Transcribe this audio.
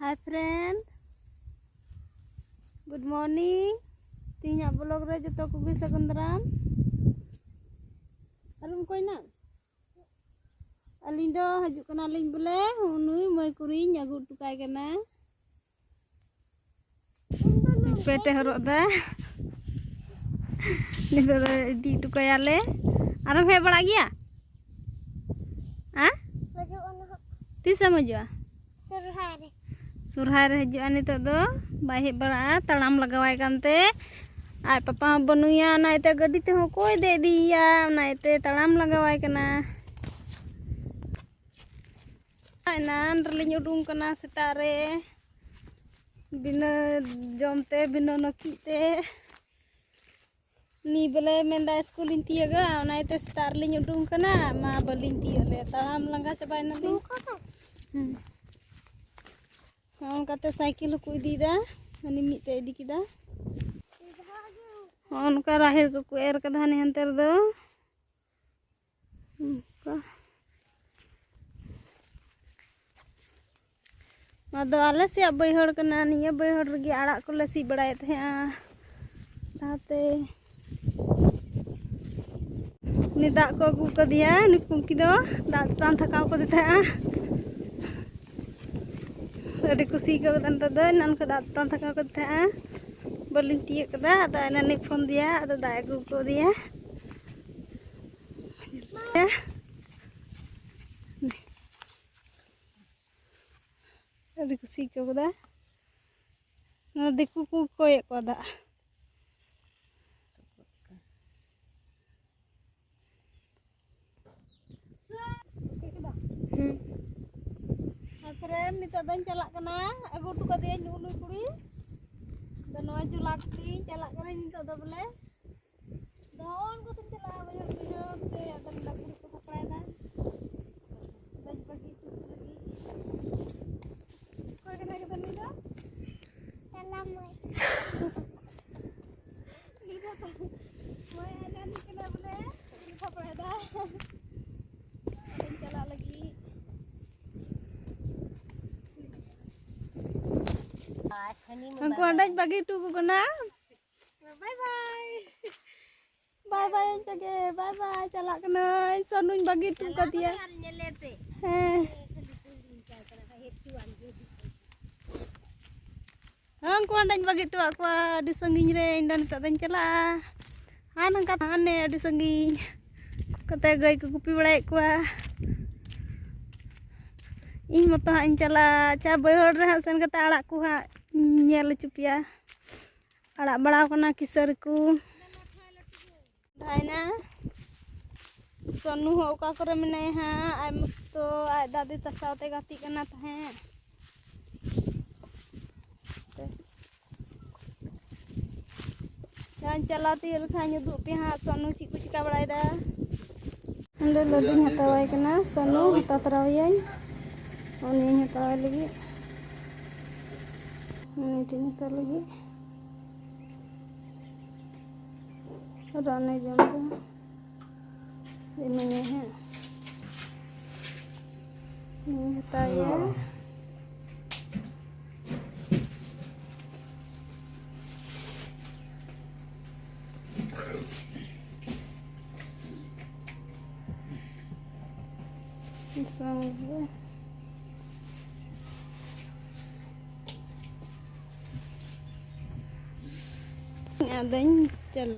Hi friend, good morning. Tinya blog re joto kugi sagundaram. Alum koy na. Aling do hajuk kana aling bole unui moy kuriñ agu tukai kana. Pete horok da. Nido di tukai ale. Aram he bada gya? Ha? Maju ono Tisa maju? surhare. Surhai re hajuan nito do bai he bada talam lagawai kante. Ay papa banuya naite gadi te ho koy de diya naite talam lagawai kana. Nan reliñ udung kana setare. Bina jomte bina nokite. Ni bele menda school intiaga naite setar liñ udung kana ma balin tiole talam langga cabai nabi. On kate cycle ko idida ani mite idi kida. On ka rahir ko er kada hani hanter do. Mado ale sia bayhor kana niya bayhor regi arak ko le si badai thea. Tate ni dak ko agu ka dia ni pungki do dak tan thakaw ko thea. Adi kusi ko tanta do nan ko dak tan thakaw ko thea. Balin tiek kada ada nani phone dia ada dak agu ko dia. Ya. Adi kusi ko kada. Na diku ku koyek ko da. Keren nito dan calak kena aku tuh katanya nyulu kuri dan wajib laki calak kena nito dah boleh daun ko tuh calak banyak minum deh akan nak kuri ko pakai dah dan pagi itu lagi kau kena kita nito Salam moy. nito moy ada ni kena boleh ini pakai dah dan calak lagi. Aku ada bagi tu guna. Bye bye. Bye bye pagi. Bye bye. Calak kena sonun bagi tu ka dia. Aku ada bagi tu aku di sengging re indan tak dan calak. Anang kata ane di sengging. Kata gai ke kupi balai kuah. Ih mata hain cala ca bayhor re hasan kata arak ku ha nyel cupia arak bada kana kisar ku daina sonu ho ka kore menai ha ai mukto ai dadi tasaute gati kana tahe san calati elkha nyudu pi ha sonu ciku cika badai da ande loading hatawai kana sonu hata tarawian ini hata lagi ini hata lagi rane jam tu ini है ini hata ya Sampai ada yang